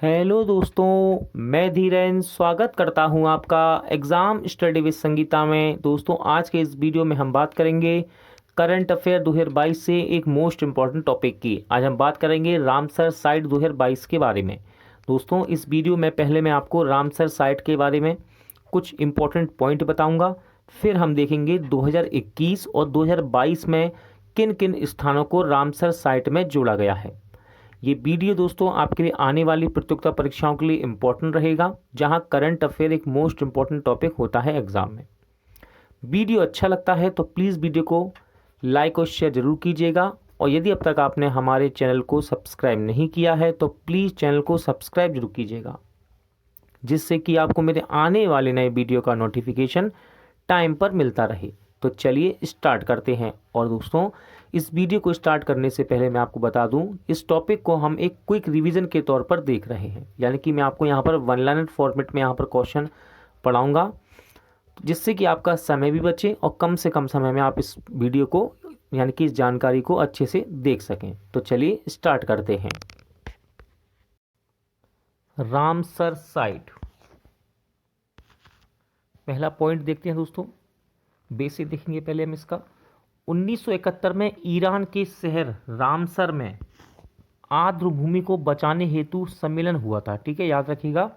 Hello दोस्तों, मैं धीरेन स्वागत करता हूं आपका एग्ज़ाम स्टडी विद संगीता में। दोस्तों, आज के इस वीडियो में हम बात करेंगे करंट अफेयर 2022 से एक मोस्ट इम्पॉर्टेंट टॉपिक की। आज हम बात करेंगे रामसर साइट 2022 के बारे में। दोस्तों, इस वीडियो में पहले मैं आपको रामसर साइट के बारे में कुछ इम्पॉर्टेंट पॉइंट बताऊँगा, फिर हम देखेंगे 2021 और 2022 में किन किन स्थानों को रामसर साइट में जोड़ा गया है। ये वीडियो दोस्तों आपके लिए आने वाली प्रतियोगिता परीक्षाओं के लिए इम्पोर्टेंट रहेगा, जहां करंट अफेयर एक मोस्ट इम्पॉर्टेंट टॉपिक होता है एग्जाम में। वीडियो अच्छा लगता है तो प्लीज़ वीडियो को लाइक और शेयर जरूर कीजिएगा, और यदि अब तक आपने हमारे चैनल को सब्सक्राइब नहीं किया है तो प्लीज़ चैनल को सब्सक्राइब जरूर कीजिएगा, जिससे कि आपको मेरे आने वाले नए वीडियो का नोटिफिकेशन टाइम पर मिलता रहे। तो चलिए स्टार्ट करते हैं। और दोस्तों, इस वीडियो को स्टार्ट करने से पहले मैं आपको बता दूं, इस टॉपिक को हम एक क्विक रिवीजन के तौर पर देख रहे हैं, यानी कि मैं आपको यहाँ पर वन लाइनर फॉर्मेट में यहाँ पर क्वेश्चन पढ़ाऊँगा, जिससे कि आपका समय भी बचे और कम से कम समय में आप इस वीडियो को यानी कि इस जानकारी को अच्छे से देख सकें। तो चलिए स्टार्ट करते हैं। रामसर साइट, पहला पॉइंट देखते हैं दोस्तों। बेसिक देखेंगे पहले हम इसका। 1971 में ईरान के शहर रामसर में आर्द्र भूमि को बचाने हेतु सम्मेलन हुआ था। ठीक है, याद रखिएगा।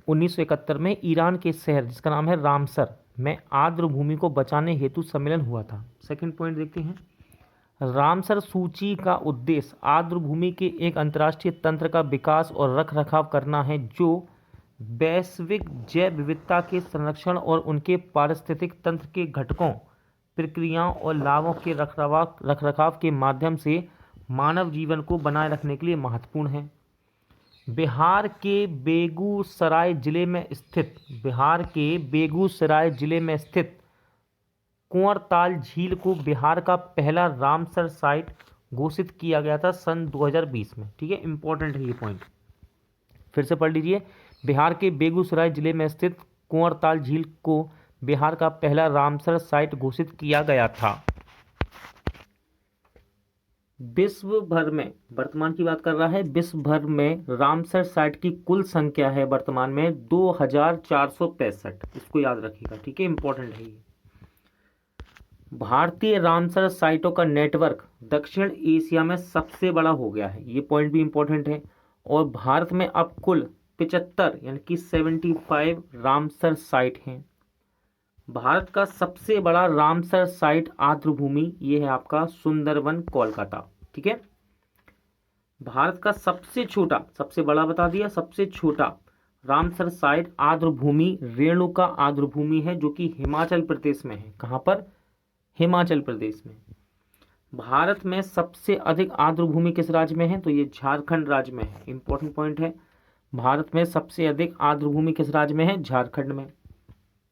1971 में ईरान के शहर जिसका नाम है रामसर में आर्द्र भूमि को बचाने हेतु सम्मेलन हुआ था। सेकंड पॉइंट देखते हैं। रामसर सूची का उद्देश्य आर्द्र भूमि के एक अंतर्राष्ट्रीय तंत्र का विकास और रखरखाव करना है, जो वैश्विक जैव विविधता के संरक्षण और उनके पारिस्थितिक तंत्र के घटकों, प्रक्रियाओं और लाभों के रखरखाव के माध्यम से मानव जीवन को बनाए रखने के लिए महत्वपूर्ण है। बिहार के बेगूसराय जिले में स्थित कुंवरताल झील को बिहार का पहला रामसर साइट घोषित किया गया था सन 2020 में। ठीक है, इंपॉर्टेंट है ये पॉइंट, फिर से पढ़ लीजिए। बिहार के बेगूसराय जिले में स्थित कुंवरताल झील को बिहार का पहला रामसर साइट घोषित किया गया था। विश्व भर में, वर्तमान की बात कर रहा है, विश्व भर में रामसर साइट की कुल संख्या है वर्तमान में 2465। इसको याद रखिएगा। ठीक है, इंपॉर्टेंट है ये। भारतीय रामसर साइटों का नेटवर्क दक्षिण एशिया में सबसे बड़ा हो गया है। ये पॉइंट भी इंपॉर्टेंट है। और भारत में अब कुल 75 यानी कि 75 रामसर साइट हैं। भारत का सबसे बड़ा रामसर साइट आर्द्र भूमि ये है आपका सुंदरवन कोलकाता। ठीक है। भारत का सबसे छोटा, सबसे बड़ा बता दिया, सबसे छोटा रामसर साइट आर्द्र भूमि रेणुका आर्द्र भूमि है, जो कि हिमाचल प्रदेश में है। कहाँ पर? हिमाचल प्रदेश में। भारत में सबसे अधिक आर्द्र भूमि किस राज्य में है? तो ये झारखंड राज्य में है। इंपॉर्टेंट पॉइंट है। भारत में सबसे अधिक आर्द्र भूमि किस राज्य में है? झारखंड में।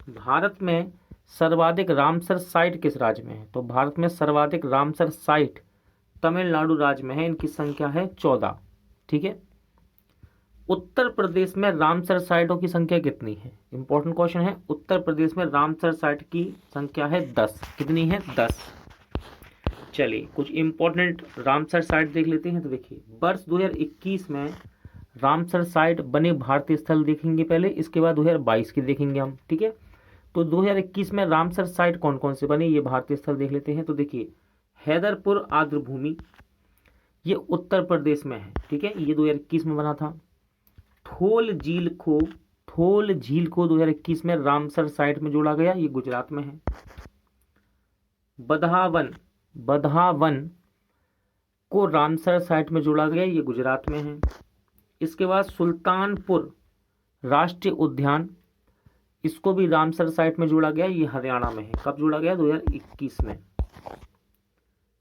भारत में सर्वाधिक रामसर साइट किस राज्य में है? तो भारत में सर्वाधिक रामसर साइट तमिलनाडु राज्य में है। इनकी संख्या है 14। ठीक है। उत्तर प्रदेश में रामसर साइटों की संख्या कितनी है? इंपॉर्टेंट क्वेश्चन है। उत्तर प्रदेश में रामसर साइट की संख्या है 10। कितनी है? 10। चलिए कुछ इंपॉर्टेंट रामसर साइट देख लेते हैं। तो देखिए, वर्ष 2021 में रामसर साइट बने भारतीय स्थल देखेंगे पहले, इसके बाद 2022 की देखेंगे हम। ठीक है। तो 2021 में रामसर साइट कौन कौन से बने ये भारतीय स्थल देख लेते हैं। तो देखिए, हैदरपुर आर्द्र भूमि ये उत्तर प्रदेश में है। ठीक है, ये 2021 में बना था। थोल झील को 2021 में रामसर साइट में जोड़ा गया, ये गुजरात में है। बधावन को रामसर साइट में जोड़ा गया, ये गुजरात में है। इसके बाद सुल्तानपुर राष्ट्रीय उद्यान, इसको भी रामसर साइट में जोड़ा गया, ये हरियाणा में है। कब जोड़ा गया? 2021 में।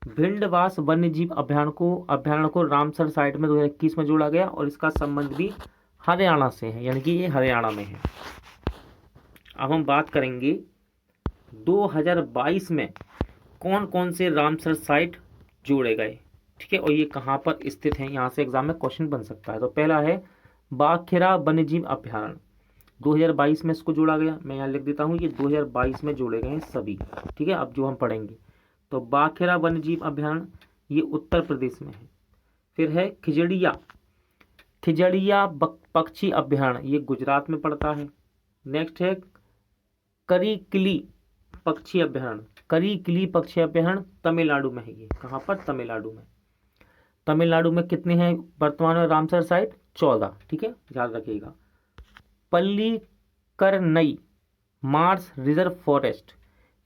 भिंडवास वन्यजीव अभ्यारण्य को रामसर साइट में 2021 में जोड़ा गया, और इसका संबंध भी हरियाणा से है, यानी कि ये हरियाणा में है। अब हम बात करेंगे 2022 में कौन कौन से रामसर साइट जोड़े गए। ठीक है, और ये कहाँ पर स्थित हैं, यहाँ से एग्जाम में क्वेश्चन बन सकता है। तो पहला है बाखिरा वन्यजीव अभ्यारण्य, 2022 में इसको जोड़ा गया। मैं यहाँ लिख देता हूँ, ये 2022 में जोड़े गए हैं सभी। ठीक है, अब जो हम पढ़ेंगे, तो बाखिरा वन्यजीव अभ्यारण्य ये उत्तर प्रदेश में है। फिर है थिजड़िया पक्षी अभ्यारण्य, ये गुजरात में पड़ता है। नेक्स्ट है करिकिली पक्षी अभ्यारण्य, करिकिली पक्षी अभ्यारण्य तमिलनाडु में है। ये कहाँ पर? तमिलनाडु में। तमिलनाडु में कितने हैं वर्तमान में रामसर साइट? 14, ठीक है, याद रखिएगा। पल्लीकरनई मार्स रिजर्व फॉरेस्ट,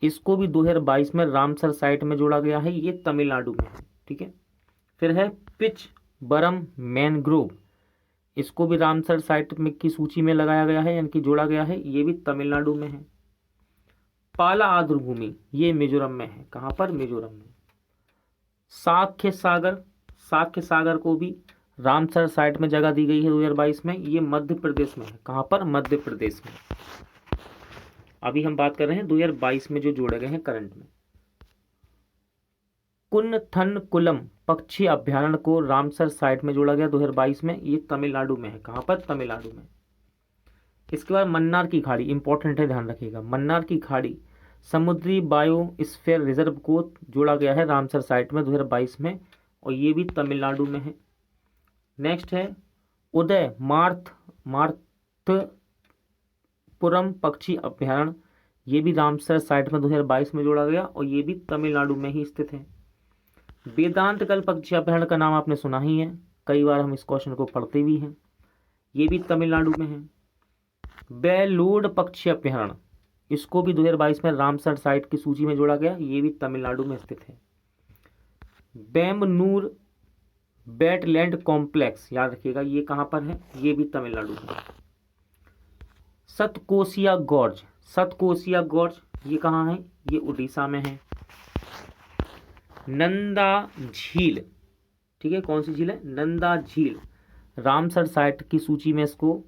इसको भी 2022 में रामसर साइट में जोड़ा गया है, ये तमिलनाडु में है, ठीक है। फिर है पिचबरम मैनग्रोव, इसको भी रामसर साइट में की सूची में लगाया गया है, यानी कि जोड़ा गया है, ये भी तमिलनाडु में है। पाला आर्द्रभूमि, ये मिजोरम में है। कहाँ पर? मिजोरम में। साक्य सागर, साक्य सागर को भी रामसर साइट में जगह दी गई है 2022 में, ये मध्य प्रदेश में है। कहाँ पर? मध्य प्रदेश में। अभी हम बात कर रहे हैं 2022 में जो जोड़े गए हैं करंट में। कुन्थनकुलम पक्षी अभ्यारण्य को रामसर साइट में जोड़ा गया 2022 में, ये तमिलनाडु में है। कहाँ पर? तमिलनाडु में। इसके बाद मन्नार की खाड़ी, इंपॉर्टेंट है, ध्यान रखिएगा। मन्नार की खाड़ी समुद्री बायोस्फीयर रिजर्व को जोड़ा गया है रामसर साइट में 2022 में, और ये भी तमिलनाडु में है। नेक्स्ट है उदय मार्तपुरम पक्षी अभ्यारण्य, ये भी रामसर साइट में 2022 में जोड़ा गया, और ये भी तमिलनाडु में ही स्थित है। वेदांतकल पक्षी अभ्यारण्य का नाम आपने सुना ही है, कई बार हम इस क्वेश्चन को पढ़ते भी हैं, ये भी तमिलनाडु में है। बेलूड़ पक्षी अभ्यारण्य, इसको भी 2022 में रामसर साइट की सूची में जोड़ा गया, ये भी तमिलनाडु में स्थित है। बेमनूर वेटलैंड कॉम्प्लेक्स, याद रखिएगा, ये कहाँ पर है? ये भी तमिलनाडु में। सतकोसिया गॉर्ज, सतकोसिया गॉर्ज ये कहाँ है? ये उड़ीसा में है। नंदा झील, ठीक है, कौन सी झील है? नंदा झील, रामसर साइट की सूची में इसको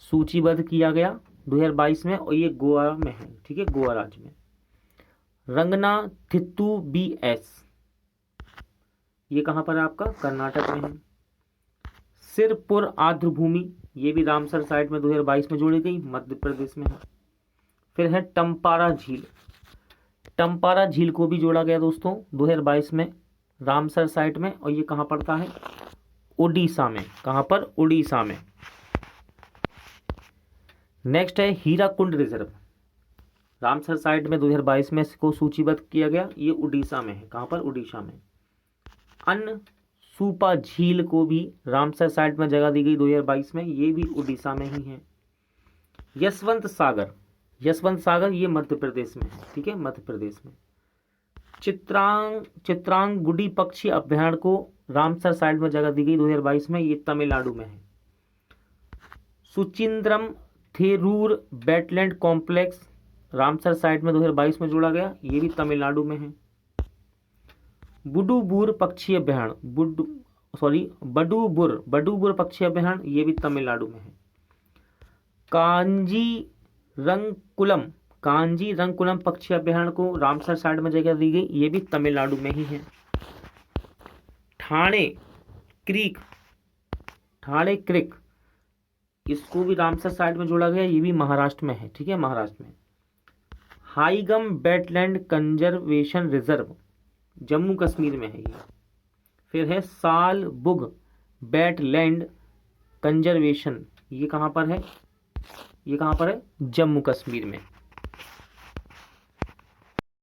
सूचीबद्ध किया गया 2022 में, और ये गोवा में है, ठीक है, गोवा राज्य में। रंगना थित्तू BS, ये कहाँ पर है आपका? कर्नाटक में है। सिरपुर आर्द्रभूमि, ये भी रामसर साइट में 2022 में जोड़ी गई, मध्य प्रदेश में है। फिर है टम्पारा झील, टम्पारा झील को भी जोड़ा गया दोस्तों 2022 में रामसर साइट में, और ये कहाँ पड़ता है? उड़ीसा में। कहाँ पर? उड़ीसा में। नेक्स्ट है हीराकुंड रिजर्व, रामसर साइट में 2022 में इसको सूचीबद्ध किया गया, ये उड़ीसा में है। कहाँ पर? उड़ीसा में। अन्य सूपा झील को भी रामसर साइट में जगह दी गई 2022 में, ये भी उड़ीसा में ही है। यशवंत सागर, यशवंत सागर ये मध्य प्रदेश में है, ठीक है, मध्य प्रदेश में। चित्रांगुडी पक्षी अभ्यारण्य को रामसर साइट में जगह दी गई 2022 में, ये तमिलनाडु में है। Suchindram Therur wetland complex Ramsar site में 2022 में जोड़ा गया, ये भी तमिलनाडु में है। बुडुबुर पक्षी अभ्यारण्य, बडुबुर पक्षी अभ्यारण्य, ये भी तमिलनाडु में है। कांजीरंगकुलम पक्षी अभ्यारण्य को रामसर साइट में जगह दी गई, ये भी तमिलनाडु में ही है। ठाणे क्रिक, इसको भी रामसर साइट में जोड़ा गया, ये भी महाराष्ट्र में है, ठीक है, महाराष्ट्र में। Hygam wetland conservation reserve, Jammu Kashmir में है ये। फिर है सालबुग वेटलैंड कंजर्वेशन, ये कहाँ पर है? ये कहाँ पर है? जम्मू कश्मीर में।